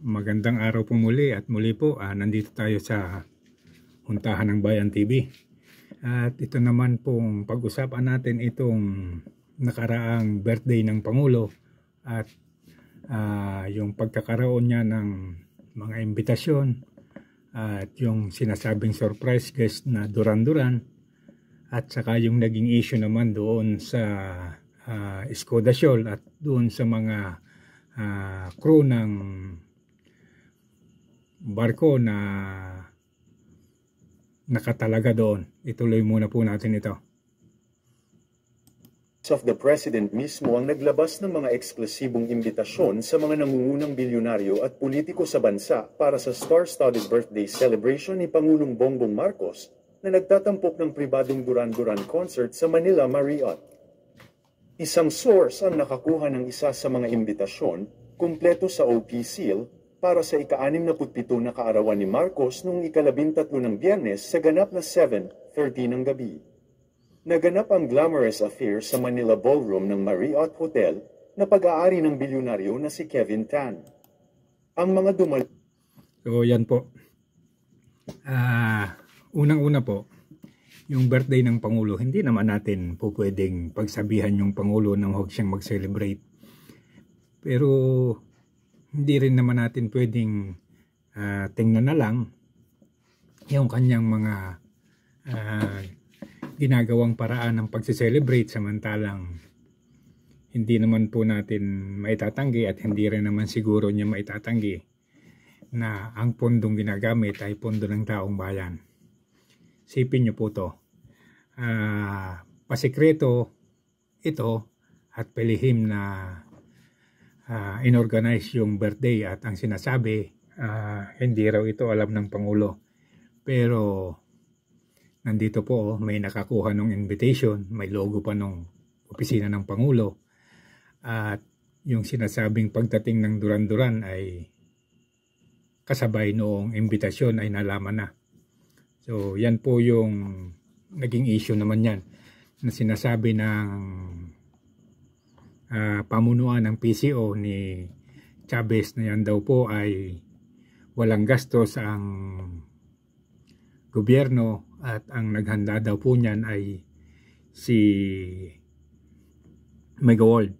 Magandang araw po muli at muli po nandito tayo sa Huntahan ng Bayan TV. At ito naman pong pag-usapan natin itong nakaraang birthday ng Pangulo at yung pagkakaroon niya ng mga imbitasyon at yung sinasabing surprise guest na Duran-Duran at saka yung naging issue naman doon sa Skoda Shoal at doon sa mga crew ng barko na nakatalaga doon. Ituloy muna po natin ito. Of the President mismo ang naglabas ng mga eksklusibong imbitasyon sa mga nangungunang bilyonaryo at politiko sa bansa para sa star-studded birthday celebration ni Pangulong Bongbong Marcos na nagtatampok ng pribadong Duran-Duran concert sa Manila Marriott. Isang source ang nakakuha ng isa sa mga imbitasyon kumpleto sa OP seal para sa ika-67 na kaarawan ni Marcos noong ika-13 ng Biyernes sa ganap na 7:30 ng gabi. Naganap ang glamorous affair sa Manila Ballroom ng Marriott Hotel na pag-aari ng bilyonaryo na si Kevin Tan. Ang mga So yan po. Unang-una po, yung birthday ng Pangulo, hindi naman natin po pwedeng pagsabihan yung Pangulo na huwag siyang mag-celebrate. Pero hindi rin naman natin pwedeng tingnan na lang yung kanyang mga ginagawang paraan ng pagse-celebrate samantalang hindi naman po natin maitatanggi at hindi rin naman siguro niya maitatanggi na ang pondong ginagamit ay pondo ng taong bayan. Sipin niyo po to. Pasikreto ito at pelihim na inorganize yung birthday at ang sinasabi hindi raw ito alam ng Pangulo. Pero nandito po may nakakuha ng invitation, may logo pa ng opisina ng Pangulo at yung sinasabing pagdating ng Duran-Duran ay kasabay noong imbitasyon ay nalaman na. So yan po yung naging issue naman yan na sinasabi ng pamunuan ng PCO ni Chavez na yan daw po ay walang gastos ang gobyerno at ang naghanda daw po niyan ay si Mega World.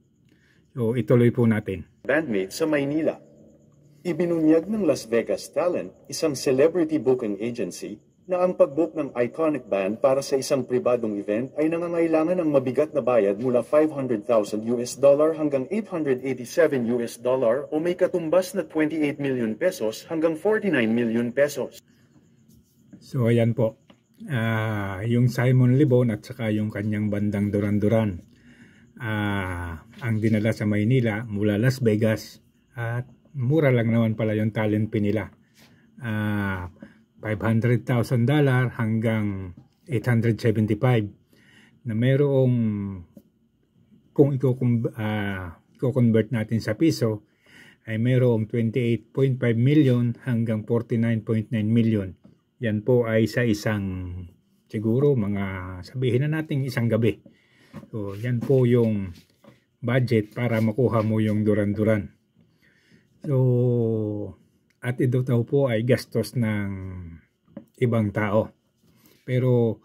So ituloy po natin. Bandmate sa Maynila. Ibinunyag ng Las Vegas Talent, isang celebrity booking agency, na ang pag-book ng iconic band para sa isang pribadong event ay nangangailangan ng mabigat na bayad mula $500,000 hanggang $887 o may katumbas na 28 million pesos hanggang 49 million pesos. So ayan po, yung Simon Libon at saka yung kanyang bandang Duran-Duran ang dinala sa Maynila mula Las Vegas at mura lang naman pala yung talent fee nila. $500,000 hanggang $875 na mayroong kung i-convert natin sa piso ay mayroong 28.5 million hanggang 49.9 million. Yan po ay sa isang siguro mga sabihin na natin isang gabi. So yan po yung budget para makuha mo yung Duran-Duran. So at ito daw po ay gastos ng ibang tao. Pero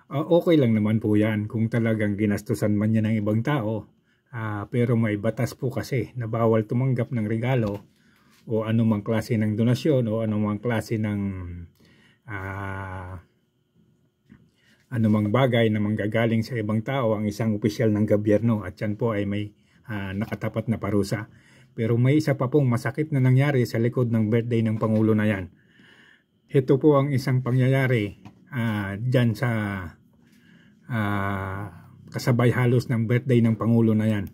okay lang naman po yan kung talagang ginastusan man yan ng ibang tao. Pero may batas po kasi na bawal tumanggap ng regalo o anumang klase ng donasyon o anumang klase ng anumang bagay na manggagaling sa ibang tao ang isang opisyal ng gobyerno at yan po ay may nakatapat na parusa. Pero may isa pa pong masakit na nangyari sa likod ng birthday ng Pangulo na yan. Ito po ang isang pangyayari dyan sa kasabay halos ng birthday ng Pangulo na yan.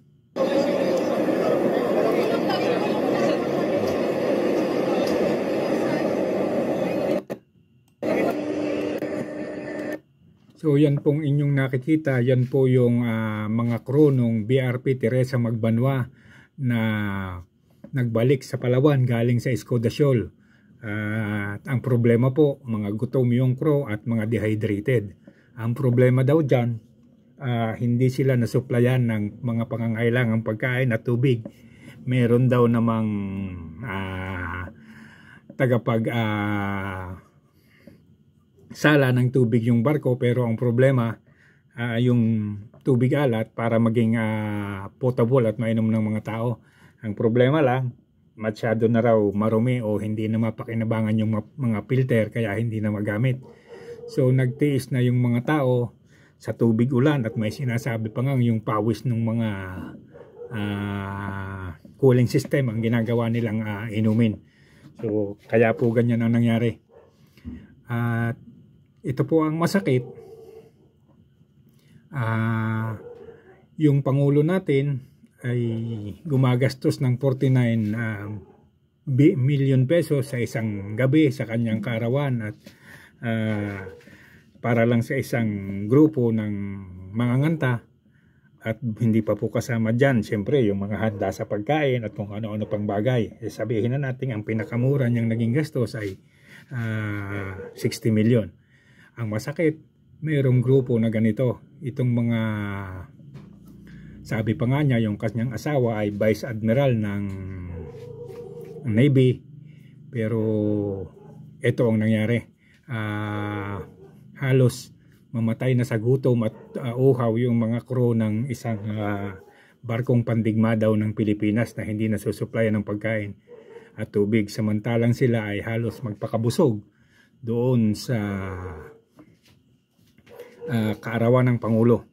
So yan pong inyong nakikita, yan po yung mga crew ng BRP Teresa Magbanwa na nagbalik sa Palawan galing sa Skoda Shoal. Ang problema po, mga gutom yung crew at mga dehydrated. Ang problema daw dyan, hindi sila nasuplayan ng mga pangangailangang pagkain at tubig. Meron daw namang tagapag sala ng tubig yung barko, pero ang problema yung tubig alat para maging potable at mainom ng mga tao. Ang problema lang, masyado na raw marumi o hindi na mapakinabangan yung mga filter, kaya hindi na magamit. So nagtiis na yung mga tao sa tubig ulan, at may sinasabi pa nga yung pawis ng mga cooling system ang ginagawa nilang inumin. So kaya po ganyan ang nangyari. At ito po ang masakit. Yung Pangulo natin ay gumagastos ng 49 million pesos sa isang gabi sa kanyang karawan, at para lang sa isang grupo ng mga nganta, at hindi pa po kasama dyan siyempre yung mga handa sa pagkain at kung ano-ano pang bagay. Sabihin na natin ang pinakamura niyang naging gastos ay 60 million. Ang masakit, mayroong grupo na ganito. Itong mga, sabi pa nga niya, yung kanyang asawa ay Vice Admiral ng Navy, pero ito ang nangyari. Halos mamatay na sa gutom at uhaw yung mga crew ng isang barkong pandigma daw ng Pilipinas na hindi nasusuplayan ng pagkain at tubig, samantalang sila ay halos magpakabusog doon sa kaarawan ng Pangulo.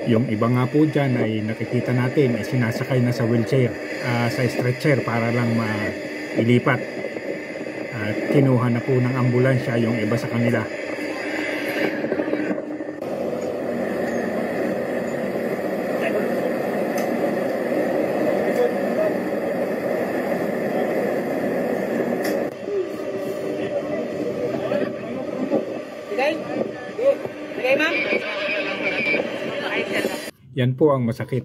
Yung iba nga po dyan ay nakikita natin ay sinasakay na sa wheelchair, sa stretcher para lang mailipat. At kinuha na po ng ambulansya yung iba sa kanila. Yan po ang masakit.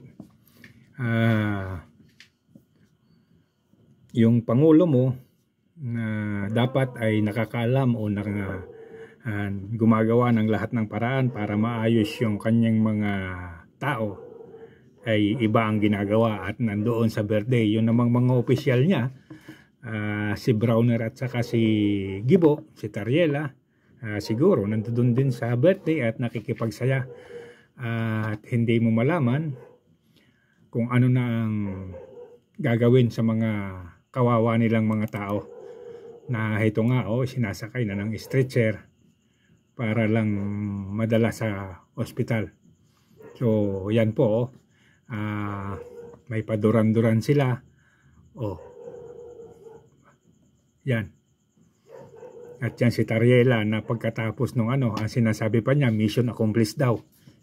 Yung Pangulo mo na dapat ay nakakaalam o gumagawa ng lahat ng paraan para maayos yung kanyang mga tao, ay iba ang ginagawa at nandoon sa birthday. Yun namang mga opisyal niya, si Browner at saka si Gibo, si Tariela, siguro nandoon din sa birthday at nakikipagsaya. At hindi mo malaman kung ano na ang gagawin sa mga kawawa nilang mga tao na ito nga sinasakay na ng stretcher para lang madala sa ospital. So yan po, may paduran-duran sila. Yan. At yan si Tariela na pagkatapos nung ang sinasabi pa niya, mission accomplished daw.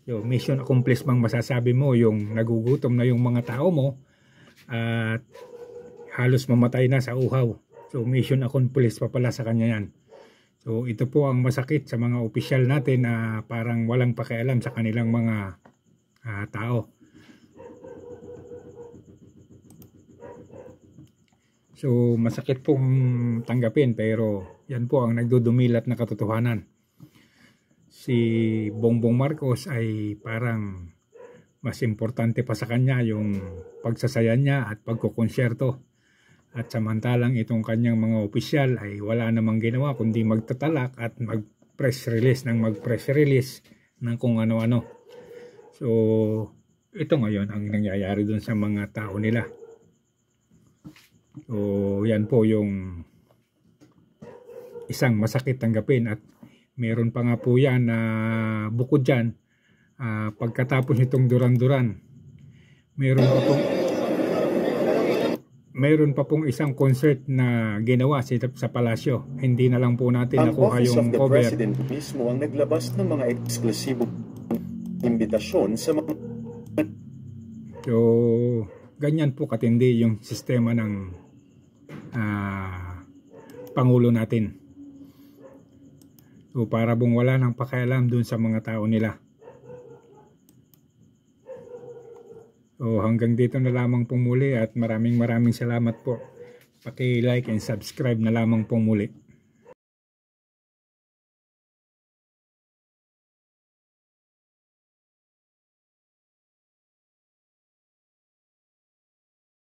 So, mission accomplished bang masasabi mo yung nagugutom na yung mga tao mo at halos mamatay na sa uhaw. So mission accomplished pa pala sa kanya yan. So ito po ang masakit sa mga opisyal natin na parang walang pakialam sa kanilang mga tao. So masakit pong tanggapin, pero yan po ang nagdudumilat na katotohanan. Si Bongbong Marcos ay parang mas importante pa sa kanya yung pagsasaya niya at pagkukonsyerto. At samantalang itong kanyang mga opisyal ay wala namang ginawa kundi magtatalak at mag-press release ng kung ano-ano. So ito ngayon ang nangyayari dun sa mga tao nila. So yan po yung isang masakit tanggapin. At meron pa nga po yan na bukod dyan, pagkatapos itong duran-duran, meron pa pong isang concert na ginawa sa palasyo. Hindi na lang po natin nakuha yung cover. Ang Office of the President mismo ang naglabas ng mga eksklusibong imbitasyon sa mga... So ganyan po katindi yung sistema ng Pangulo natin. So para bang wala nang pakialam dun sa mga tao nila. So hanggang dito na lamang pong muli at maraming salamat po. Paki-like and subscribe na lamang pong muli.